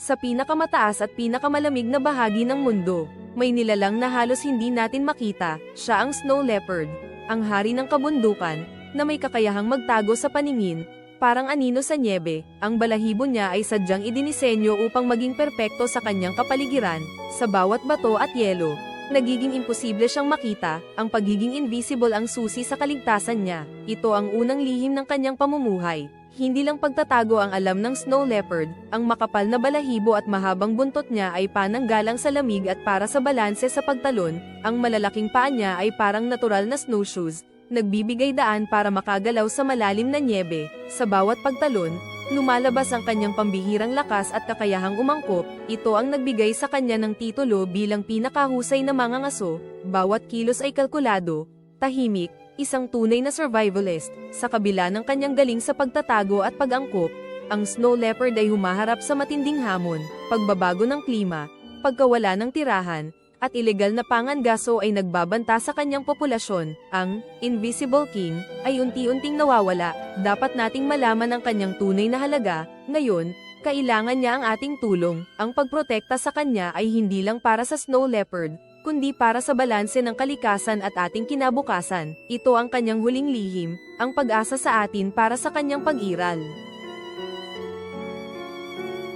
Sa pinakamataas at pinakamalamig na bahagi ng mundo, may nilalang na halos hindi natin makita, siya ang snow leopard, ang hari ng kabundukan, na may kakayahang magtago sa paningin, parang anino sa nyebe. Ang balahibo niya ay sadyang idinisenyo upang maging perpekto sa kanyang kapaligiran, sa bawat bato at yelo. Nagiging imposible siyang makita, ang pagiging invisible ang susi sa kaligtasan niya. Ito ang unang lihim ng kanyang pamumuhay. Hindi lang pagtatago ang alam ng snow leopard, ang makapal na balahibo at mahabang buntot niya ay pananggalang sa lamig at para sa balanse sa pagtalon, ang malalaking paa niya ay parang natural na snowshoes, nagbibigay daan para makagalaw sa malalim na nyebe. Sa bawat pagtalon, lumalabas ang kanyang pambihirang lakas at kakayahang umangkop. Ito ang nagbigay sa kanya ng titulo bilang pinakahusay na mangangaso. Bawat kilos ay kalkulado, tahimik, isang tunay na survivalist. Sa kabila ng kanyang galing sa pagtatago at pag-angkop, ang snow leopard ay humaharap sa matinding hamon, pagbabago ng klima, pagkawala ng tirahan, at ilegal na pangangaso ay nagbabanta sa kanyang populasyon. Ang Invisible King ay unti-unting nawawala. Dapat nating malaman ang kanyang tunay na halaga. Ngayon, kailangan niya ang ating tulong. Ang pagprotekta sa kanya ay hindi lang para sa snow leopard, kundi para sa balanse ng kalikasan at ating kinabukasan. Ito ang kanyang huling lihim, ang pag-asa sa atin para sa kanyang pag-iral.